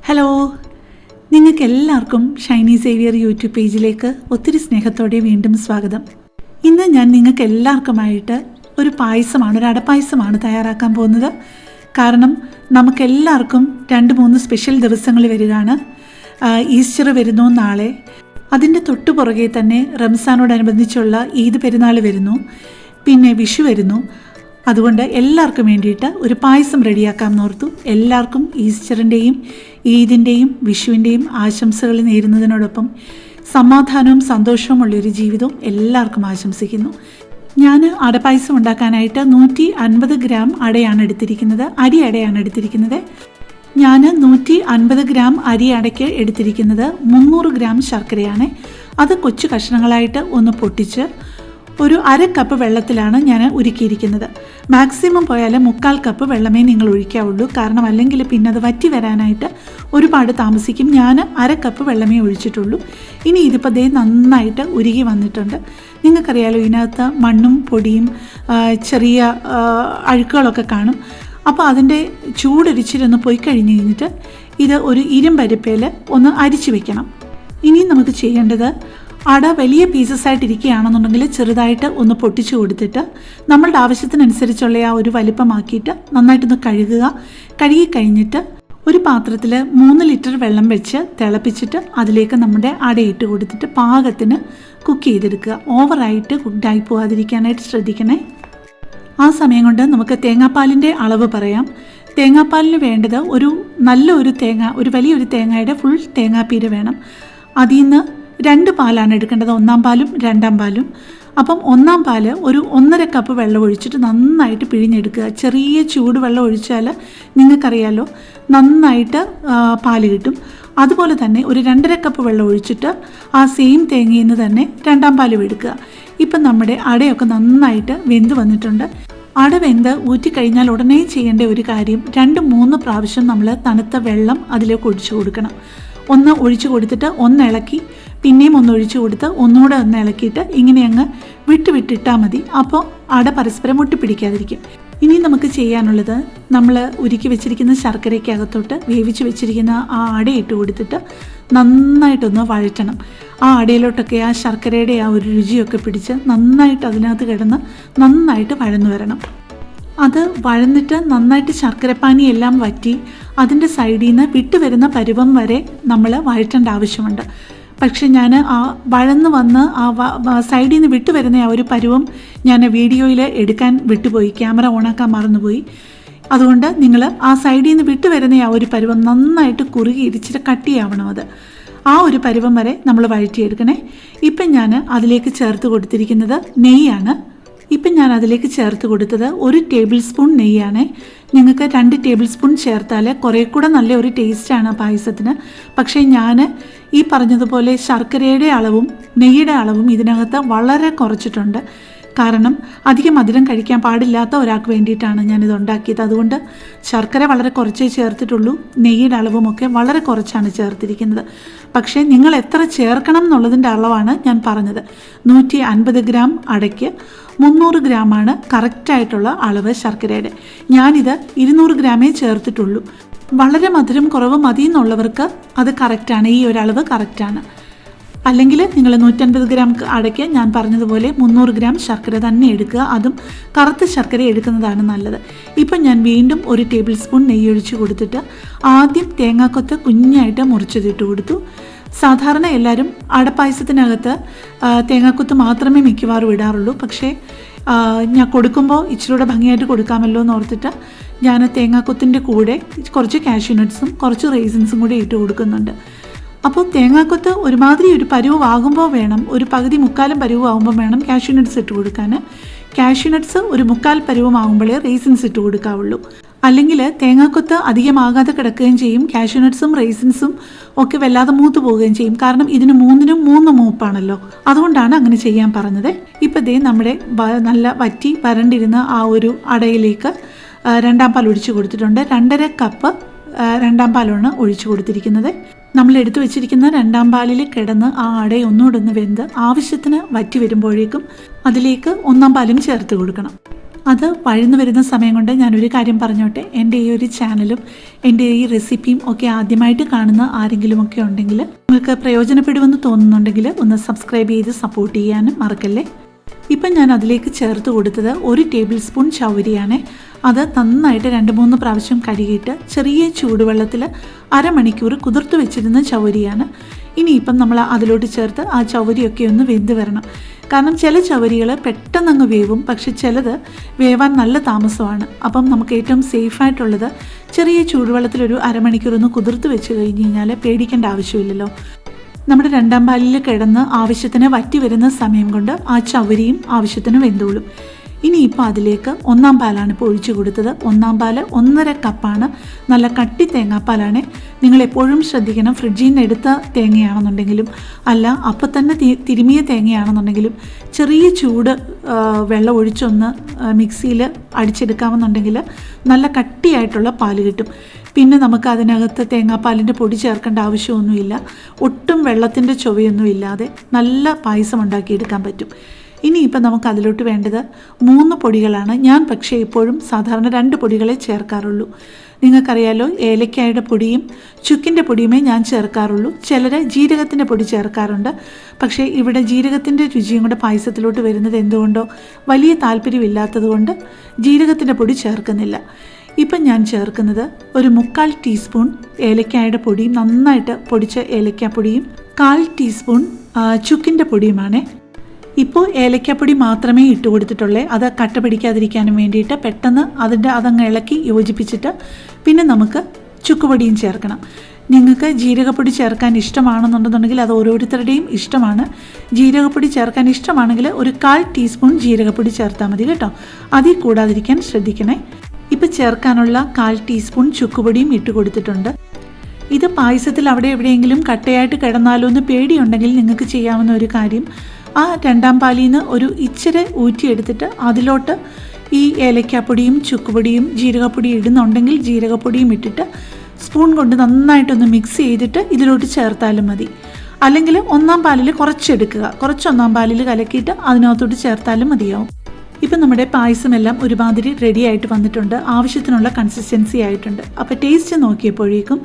Hello, നിങ്ങൾക്ക് എല്ലാവർക്കും Shiny Xavier YouTube പേജിലേക്ക് ഒത്തിരി സ്നേഹത്തോടെ വീണ്ടും സ്വാഗതം. ഇന്ന് ഞാൻ നിങ്ങൾക്ക് എല്ലാവർക്കുമായിട്ട് ഒരു അടപ്പായസമാണ് തയ്യാറാക്കാൻ പോകുന്നത്. കാരണം നമുക്കെല്ലാവർക്കും 2-3 സ്പെഷ്യൽ ദിവസങ്ങൾ വരികയാണ്. ഈസ്റ്റർ വരുന്നു നാളെ, അതിൻ്റെ തൊട്ടു പുറകെ തന്നെ റംസാനോടനുബന്ധിച്ചുള്ള ഈദ് പെരുന്നാൾ വരുന്നു, പിന്നെ വിഷു വരുന്നു. അതുകൊണ്ട് എല്ലാവർക്കും വേണ്ടിയിട്ട് ഒരു പായസം റെഡിയാക്കാമെന്ന് ഓർത്തു. എല്ലാവർക്കും ഈസ്റ്ററിൻ്റെയും ഈദിൻ്റെയും വിഷുവിൻ്റെയും ആശംസകൾ നേരുന്നതിനോടൊപ്പം സമാധാനവും സന്തോഷവും ഉള്ളൊരു ജീവിതവും എല്ലാവർക്കും ആശംസിക്കുന്നു. ഞാൻ അടപ്പായസം ഉണ്ടാക്കാനായിട്ട് 150 ഗ്രാം അടയാണ് എടുത്തിരിക്കുന്നത്, അരി അടയാണ് എടുത്തിരിക്കുന്നത്. ഞാൻ 150 ഗ്രാം അരി അടയ്ക്ക് എടുത്തിരിക്കുന്നത് 300 ഗ്രാം ശർക്കരയാണ്. അത് കൊച്ചു കഷ്ണങ്ങളായിട്ട് ഒന്ന് പൊട്ടിച്ച് ഒരു 1/2 കപ്പ് വെള്ളത്തിലാണ് ഞാൻ ഉരുക്കിയിരിക്കുന്നത്. മാക്സിമം പോയാൽ 3/4 കപ്പ് വെള്ളമേ നിങ്ങൾ ഒഴിക്കാവുള്ളൂ. കാരണം അല്ലെങ്കിൽ പിന്നെ അത് വറ്റി വരാനായിട്ട് ഒരുപാട് താമസിക്കും. ഞാൻ 1/2 കപ്പ് വെള്ളമേ ഒഴിച്ചിട്ടുള്ളൂ. ഇനി ഇതിപ്പോൾ ദേ നന്നായിട്ട് ഉരുകി വന്നിട്ടുണ്ട്. നിങ്ങൾക്കറിയാലോ, ഇതിനകത്ത് മണ്ണും പൊടിയും ചെറിയ അഴുക്കുകളൊക്കെ കാണും. അപ്പോൾ അതിൻ്റെ ചൂടൊരിച്ചിരൊന്ന് പോയി കഴിഞ്ഞിട്ട് ഇത് ഒരു ഇരുമ്പരിപ്പയിൽ ഒന്ന് അരിച്ചു വെക്കണം. ഇനി നമുക്ക് ചെയ്യേണ്ടത്, അട വലിയ പീസസ് ആയിട്ടിരിക്കുകയാണെന്നുണ്ടെങ്കിൽ ചെറുതായിട്ട് ഒന്ന് പൊട്ടിച്ചു കൊടുത്തിട്ട് നമ്മളുടെ ആവശ്യത്തിനനുസരിച്ചുള്ള ആ ഒരു വലിപ്പമാക്കിയിട്ട് നന്നായിട്ടൊന്ന് കഴുകി കഴിഞ്ഞിട്ട് ഒരു പാത്രത്തിൽ 3 ലിറ്റർ വെള്ളം വെച്ച് തിളപ്പിച്ചിട്ട് അതിലേക്ക് നമ്മുടെ അടയിട്ട് കൊടുത്തിട്ട് പാകത്തിന് കുക്ക് ചെയ്തെടുക്കുക. ഓവറായിട്ട് കുക്ക്ഡായി പോകാതിരിക്കാനായിട്ട് ശ്രദ്ധിക്കണേ. ആ സമയം കൊണ്ട് നമുക്ക് തേങ്ങാപ്പാലിൻ്റെ അളവ് പറയാം. തേങ്ങാപ്പാലിന് വേണ്ടത് ഒരു വലിയൊരു തേങ്ങയുടെ ഫുൾ തേങ്ങാപ്പീര് വേണം. അതിൽ നിന്ന് 2 പാലാണ് എടുക്കേണ്ടത്, 1-ാം പാലും 2-ാം പാലും. അപ്പം 1-ാം പാല് ഒരു 1.5 കപ്പ് വെള്ളം ഒഴിച്ചിട്ട് നന്നായിട്ട് പിഴിഞ്ഞെടുക്കുക. ചെറിയ ചൂട് വെള്ളം ഒഴിച്ചാൽ നിങ്ങൾക്കറിയാലോ നന്നായിട്ട് പാല് കിട്ടും. അതുപോലെ തന്നെ ഒരു 2.5 കപ്പ് വെള്ളം ഒഴിച്ചിട്ട് ആ സെയിം തേങ്ങയിൽ നിന്ന് തന്നെ 2-ാം പാലും എടുക്കുക. ഇപ്പം നമ്മുടെ അടയൊക്കെ നന്നായിട്ട് വെന്ത് വന്നിട്ടുണ്ട്. അട വെന്ത് ഊറ്റിക്കഴിഞ്ഞാൽ ഉടനെ ചെയ്യേണ്ട ഒരു കാര്യം, 2-3 പ്രാവശ്യം നമ്മൾ തണുത്ത വെള്ളം അതിലേക്ക് ഒഴിച്ചു കൊടുക്കണം. ഒന്ന് ഒഴിച്ചു കൊടുത്തിട്ട് ഒന്ന് ഇളക്കി പിന്നെയും ഒന്ന് ഒഴിച്ചു കൊടുത്ത് ഒന്നുകൂടെ ഒന്ന് ഇളക്കിയിട്ട് ഇങ്ങനെ അങ്ങ് വിട്ടിട്ടാൽ മതി. അപ്പോൾ അട പരസ്പരം ഒട്ടിപ്പിടിക്കാതിരിക്കും. ഇനി നമുക്ക് ചെയ്യാനുള്ളത്, നമ്മൾ ഉരുക്കി വെച്ചിരിക്കുന്ന ശർക്കരയ്ക്കകത്തോട്ട് വേവിച്ച് വെച്ചിരിക്കുന്ന ആ അടയിട്ട് കൊടുത്തിട്ട് നന്നായിട്ടൊന്ന് വഴറ്റണം. ആ അടയിലോട്ടൊക്കെ ആ ശർക്കരയുടെ ആ ഒരു രുചിയൊക്കെ പിടിച്ച് നന്നായിട്ട് അതിനകത്ത് കിടന്ന് നന്നായിട്ട് വഴന്നു വരണം. അത് വഴന്നിട്ട് നന്നായിട്ട് ശർക്കരപ്പാനി എല്ലാം വറ്റി അതിൻ്റെ സൈഡിൽ നിന്ന് വിട്ടുവരുന്ന പരുവം വരെ നമ്മൾ വഴറ്റേണ്ട ആവശ്യമുണ്ട്. പക്ഷെ ഞാൻ ആ വഴന്ന് വന്ന് ആ സൈഡിൽ നിന്ന് വിട്ടുവരുന്ന ആ ഒരു പരുവം ഞാൻ വീഡിയോയിൽ എടുക്കാൻ വിട്ടുപോയി, ക്യാമറ ഓണാക്കാൻ മറന്നുപോയി. അതുകൊണ്ട് നിങ്ങൾ ആ സൈഡിൽ നിന്ന് വിട്ടുവരുന്ന ആ ഒരു പരുവം നന്നായിട്ട് കുറുകി ഇരിച്ചിട്ട് കട്ടിയാവണം. ആ ഒരു പരുവം വരെ നമ്മൾ വഴറ്റിയെടുക്കണേ. ഇപ്പം ഞാൻ അതിലേക്ക് ചേർത്ത് കൊടുത്തിരിക്കുന്നത് നെയ്യാണ്. ഇപ്പം ഞാൻ അതിലേക്ക് ചേർത്ത് കൊടുത്തത് 1 ടേബിൾ സ്പൂൺ നെയ്യാണ്. നിങ്ങൾക്ക് 2 ടേബിൾ സ്പൂൺ ചേർത്താൽ കുറേ കൂടെ നല്ല ഒരു ടേസ്റ്റാണ് പായസത്തിന്. പക്ഷേ ഞാൻ ഈ പറഞ്ഞതുപോലെ ശർക്കരയുടെ അളവും നെയ്യുടെ അളവും ഇതിനകത്ത് വളരെ കുറച്ചിട്ടുണ്ട്. കാരണം അധികം മധുരം കഴിക്കാൻ പാടില്ലാത്ത ഒരാൾക്ക് വേണ്ടിയിട്ടാണ് ഞാനിത് ഉണ്ടാക്കിയത്. അതുകൊണ്ട് ശർക്കര വളരെ കുറച്ചേ ചേർത്തിട്ടുള്ളൂ, നെയ്യുടെ അളവുമൊക്കെ വളരെ കുറച്ചാണ് ചേർത്തിരിക്കുന്നത്. പക്ഷേ നിങ്ങൾ എത്ര ചേർക്കണം എന്നുള്ളതിൻ്റെ അളവാണ് ഞാൻ പറഞ്ഞത്. 150 ഗ്രാം അടയ്ക്ക് 300 ഗ്രാമാണ് കറക്റ്റായിട്ടുള്ള അളവ് ശർക്കരയുടെ. ഞാനിത് 200 ഗ്രാമേ ചേർത്തിട്ടുള്ളൂ. വളരെ മധുരം കുറവ് മതി എന്നുള്ളവർക്ക് അത് കറക്റ്റാണ്, ഈ ഒരളവ് കറക്റ്റാണ്. അല്ലെങ്കിൽ നിങ്ങൾ 150 ഗ്രാം അടയ്ക്ക് ഞാൻ പറഞ്ഞതുപോലെ 300 ഗ്രാം ശർക്കര തന്നെ എടുക്കുക. അതും കറുത്ത ശർക്കര എടുക്കുന്നതാണ് നല്ലത്. ഇപ്പം ഞാൻ വീണ്ടും 1 ടേബിൾ സ്പൂൺ നെയ്യ് ഒഴിച്ച് കൊടുത്തിട്ട് ആദ്യം തേങ്ങാക്കൊത്ത് കുഞ്ഞായിട്ട് മുറിച്ചതിട്ട് കൊടുത്തു. സാധാരണ എല്ലാവരും അടപ്പായസത്തിനകത്ത് തേങ്ങാക്കൊത്ത് മാത്രമേ മിക്കവാറും ഇടാറുള്ളൂ. പക്ഷേ ഞാൻ കൊടുക്കുമ്പോൾ ഇച്ചിരൂടെ ഭംഗിയായിട്ട് കൊടുക്കാമല്ലോ എന്ന് ഓർത്തിട്ട് ഞാൻ തേങ്ങാക്കൊത്തിൻ്റെ കൂടെ കുറച്ച് കാഷ്യൂ നട്ട്സും കുറച്ച് റേസിൻസും കൂടി ഇട്ട് കൊടുക്കുന്നുണ്ട്. അപ്പോൾ തേങ്ങാക്കൊത്ത് ഒരുമാതിരി ഒരു പരുവാകുമ്പോൾ വേണം, ഒരു പകുതി 3/4 പരുവാകുമ്പോൾ വേണം കാഷ്യൂ നട്ട്സ് ഇട്ട് കൊടുക്കാൻ. കാഷ്യൂ നട്ട്സ് ഒരു 3/4 പരുവമാകുമ്പോഴേ റേസിൻസ് ഇട്ട് കൊടുക്കാവുള്ളൂ. അല്ലെങ്കിൽ തേങ്ങാക്കൊത്ത് അധികമാകാതെ കിടക്കുകയും ചെയ്യും, കാഷ്യൂ നട്ട്സും റേസിൻസും ഒക്കെ വല്ലാതെ മൂത്ത് പോവുകയും ചെയ്യും. കാരണം ഇതിന് 3-നും 3 മൂപ്പാണല്ലോ, അതുകൊണ്ടാണ് അങ്ങനെ ചെയ്യാൻ പറഞ്ഞത്. ഇപ്പം ദേ നമ്മുടെ നല്ല വറ്റി വരണ്ടിരുന്ന ആ ഒരു അടയിലേക്ക് 2-ാം പാൽ ഒഴിച്ച് കൊടുത്തിട്ടുണ്ട്. 2.5 കപ്പ് 2-ാം പാലാണ് ഒഴിച്ചു കൊടുത്തിരിക്കുന്നത്. നമ്മൾ എടുത്തു വെച്ചിരിക്കുന്ന 2-ാം പാലിൽ കിടന്ന് ആ അട ഒന്നുകൂടെ ഒന്ന് വെന്ത് ആവശ്യത്തിന് വറ്റി വരുമ്പോഴേക്കും അതിലേക്ക് 1-ാം പാലും ചേർത്ത് കൊടുക്കണം. അത് വഴന്നു വരുന്ന സമയം കൊണ്ട് ഞാനൊരു കാര്യം പറഞ്ഞോട്ടെ. എൻ്റെ ഈ ഒരു ചാനലും എൻ്റെ ഈ റെസിപ്പിയും ഒക്കെ ആദ്യമായിട്ട് കാണുന്ന ആരെങ്കിലുമൊക്കെ ഉണ്ടെങ്കിൽ നിങ്ങൾക്ക് പ്രയോജനപ്പെടുമെന്ന് തോന്നുന്നുണ്ടെങ്കിൽ ഒന്ന് സബ്സ്ക്രൈബ് ചെയ്ത് സപ്പോർട്ട് ചെയ്യാനും മറക്കല്ലേ. ഇപ്പം ഞാൻ അതിലേക്ക് ചേർത്ത് കൊടുത്തത് 1 ടേബിൾ സ്പൂൺ ചൗവരിയാണ്. അത് നന്നായിട്ട് 2-3 പ്രാവശ്യം കഴുകിയിട്ട് ചെറിയ ചൂടുവെള്ളത്തിൽ അരമണിക്കൂർ കുതിർത്ത് വെച്ചിരുന്ന ചൗവരിയാണ്. ഇനിയിപ്പം നമ്മൾ അതിലോട്ട് ചേർത്ത് ആ ചൗവരിയൊക്കെ ഒന്ന് വെന്ത് വരണം. കാരണം ചില ചവരികൾ പെട്ടെന്നങ്ങ് വേവും, പക്ഷെ ചിലത് വേവാൻ നല്ല താമസമാണ്. അപ്പം നമുക്ക് ഏറ്റവും സേഫായിട്ടുള്ളത് ചെറിയ ചൂടുവെള്ളത്തിൽ ഒരു അരമണിക്കൂർ ഒന്ന് കുതിർത്ത് വെച്ച് കഴിഞ്ഞ് കഴിഞ്ഞാൽ പേടിക്കേണ്ട ആവശ്യമില്ലല്ലോ. നമ്മുടെ 2ാം പാലിൽ കിടന്ന് ആവശ്യത്തിന് വറ്റി വരുന്ന സമയം കൊണ്ട് ആ ചവരിയും ആവശ്യത്തിന് വെന്തോളും. ഇനിയിപ്പോൾ അതിലേക്ക് 1ാം പാലാണ് ഇപ്പോൾ ഒഴിച്ചു കൊടുത്തത്. 1ാം പാല് 1.5 കപ്പാണ്. നല്ല കട്ടി തേങ്ങാപ്പാലാണ്. നിങ്ങളെപ്പോഴും ശ്രദ്ധിക്കണം, ഫ്രിഡ്ജിൽ നിന്ന് എടുത്ത തേങ്ങയാണെന്നുണ്ടെങ്കിലും അല്ല അപ്പം തന്നെ തിരുമിയ തേങ്ങയാണെന്നുണ്ടെങ്കിലും ചെറിയ ചൂട് വെള്ളം ഒഴിച്ചൊന്ന് മിക്സിയിൽ അടിച്ചെടുക്കാമെന്നുണ്ടെങ്കിൽ നല്ല കട്ടിയായിട്ടുള്ള പാല് കിട്ടും. പിന്നെ നമുക്ക് അതിനകത്ത് തേങ്ങാപ്പാലിൻ്റെ പൊടി ചേർക്കേണ്ട ആവശ്യമൊന്നുമില്ല. ഒട്ടും വെള്ളത്തിൻ്റെ ചുവയൊന്നും ഇല്ലാതെ നല്ല പായസം ഉണ്ടാക്കിയെടുക്കാൻ പറ്റും. ഇനിയിപ്പോൾ നമുക്ക് അതിലോട്ട് വേണ്ടത് 3 പൊടികളാണ്. ഞാൻ പക്ഷേ എപ്പോഴും സാധാരണ 2 പൊടികളെ ചേർക്കാറുള്ളൂ. നിങ്ങൾക്കറിയാലോ, ഏലക്കായുടെ പൊടിയും ചുക്കിൻ്റെ പൊടിയുമേ ഞാൻ ചേർക്കാറുള്ളൂ. ചിലർ ജീരകത്തിൻ്റെ പൊടി ചേർക്കാറുണ്ട്. പക്ഷേ ഇവിടെ ജീരകത്തിൻ്റെ രുചിയും കൂടെ പായസത്തിലോട്ട് വരുന്നത് എന്തുകൊണ്ടോ വലിയ താല്പര്യമില്ലാത്തത് കൊണ്ട് ജീരകത്തിൻ്റെ പൊടി ചേർക്കുന്നില്ല. ഇപ്പം ഞാൻ ചേർക്കുന്നത് ഒരു 3/4 ടീസ്പൂൺ ഏലക്കായുടെ പൊടിയും നന്നായിട്ട് പൊടിച്ച ഏലക്കാപ്പൊടിയും 1/4 ടീസ്പൂൺ ചുക്കിൻ്റെ പൊടിയുമാണ്. ഇപ്പോൾ ഏലക്കാപ്പൊടി മാത്രമേ ഇട്ട് കൊടുത്തിട്ടുള്ളൂ. അത് കട്ട പിടിക്കാതിരിക്കാനും വേണ്ടിയിട്ട് പെട്ടെന്ന് അതങ്ങ് ഇളക്കി യോജിപ്പിച്ചിട്ട് പിന്നെ നമുക്ക് ചുക്കുപൊടിയും ചേർക്കണം. നിങ്ങൾക്ക് ജീരകപ്പൊടി ചേർക്കാൻ ഇഷ്ടമാണെന്നുണ്ടെന്നുണ്ടെങ്കിൽ അത് ഓരോരുത്തരുടെയും ഇഷ്ടമാണ്. ജീരകപ്പൊടി ചേർക്കാൻ ഇഷ്ടമാണെങ്കിൽ ഒരു 1/4 ടീസ്പൂൺ ജീരകപ്പൊടി ചേർത്താൽ മതി കേട്ടോ. അതിൽ കൂടാതിരിക്കാൻ ശ്രദ്ധിക്കണേ. ഇപ്പോൾ ചേർക്കാനുള്ള 1/4 ടീസ്പൂൺ ചുക്കുപൊടിയും ഇട്ട് കൊടുത്തിട്ടുണ്ട്. ഇത് പായസത്തിൽ അവിടെ എവിടെയെങ്കിലും കട്ടയായിട്ട് കിടന്നാലോ എന്ന് പേടിയുണ്ടെങ്കിൽ നിങ്ങൾക്ക് ചെയ്യാവുന്ന ഒരു കാര്യം, ആ 2ാം പാലിൽ നിന്ന് ഒരു ഇച്ചിരി ഊറ്റിയെടുത്തിട്ട് അതിലോട്ട് ഈ ഏലക്കാപ്പൊടിയും ചുക്കുപൊടിയും ജീരകപ്പൊടിയും ഇടുന്നുണ്ടെങ്കിൽ ജീരകപ്പൊടിയും ഇട്ടിട്ട് സ്പൂൺ കൊണ്ട് നന്നായിട്ടൊന്ന് മിക്സ് ചെയ്തിട്ട് ഇതിലോട്ട് ചേർത്താലും മതി. അല്ലെങ്കിൽ 1ാം പാലിൽ കുറച്ചെടുക്കുക, കുറച്ച് 1ാം പാലിൽ കലക്കിയിട്ട് അതിനകത്തോട്ട് ചേർത്താലും മതിയാവും. ഇപ്പം നമ്മുടെ പായസമെല്ലാം ഒരുമാതിരി റെഡി ആയിട്ട് വന്നിട്ടുണ്ട്. ആവശ്യത്തിനുള്ള കൺസിസ്റ്റൻസി ആയിട്ടുണ്ട്. അപ്പോൾ ടേസ്റ്റ് നോക്കിയപ്പോഴേക്കും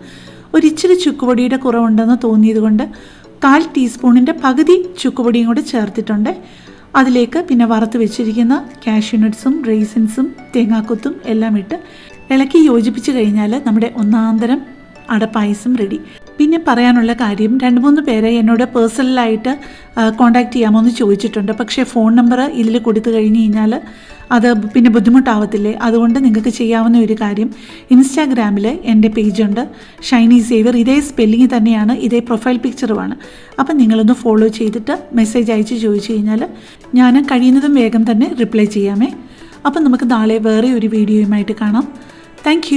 ഒരിച്ചിരി ചുക്കുപൊടിയുടെ കുറവുണ്ടെന്ന് തോന്നിയത് കൊണ്ട് 1/4 ടീസ്പൂണിൻ്റെ പകുതി ചുക്കുപൊടിയും കൂടെ ചേർത്തിട്ടുണ്ട്. അതിലേക്ക് പിന്നെ വറുത്ത് വെച്ചിരിക്കുന്ന കാഷ്യൂനട്ട്സും റൈസിൻസും തേങ്ങാക്കൊത്തും എല്ലാം ഇട്ട് ഇളക്കി യോജിപ്പിച്ച് കഴിഞ്ഞാൽ നമ്മുടെ ഒന്നാന്തരം അടപ്പായസം റെഡി. പിന്നെ പറയാനുള്ള കാര്യം, 2-3 പേരെ എന്നോട് പേഴ്സണലായിട്ട് കോൺടാക്റ്റ് ചെയ്യാമോ എന്ന് ചോദിച്ചിട്ടുണ്ട്. പക്ഷേ ഫോൺ നമ്പർ ഇതിൽ കൊടുത്തു കഴിഞ്ഞ് കഴിഞ്ഞാൽ അത് പിന്നെ ബുദ്ധിമുട്ടാവത്തില്ലേ. അതുകൊണ്ട് നിങ്ങൾക്ക് ചെയ്യാവുന്ന ഒരു കാര്യം, ഇൻസ്റ്റാഗ്രാമിൽ എൻ്റെ പേജുണ്ട്, ഷൈനി സേവിയർ. ഇതേ സ്പെല്ലിങ് തന്നെയാണ്, ഇതേ പ്രൊഫൈൽ പിക്ചറുമാണ്. അപ്പം നിങ്ങളൊന്ന് ഫോളോ ചെയ്തിട്ട് മെസ്സേജ് അയച്ച് ചോദിച്ചു കഴിഞ്ഞാൽ ഞാൻ കഴിയുന്നതും വേഗം തന്നെ റിപ്ലൈ ചെയ്യാമേ. അപ്പം നമുക്ക് നാളെ വേറെ ഒരു വീഡിയോയുമായിട്ട് കാണാം. താങ്ക്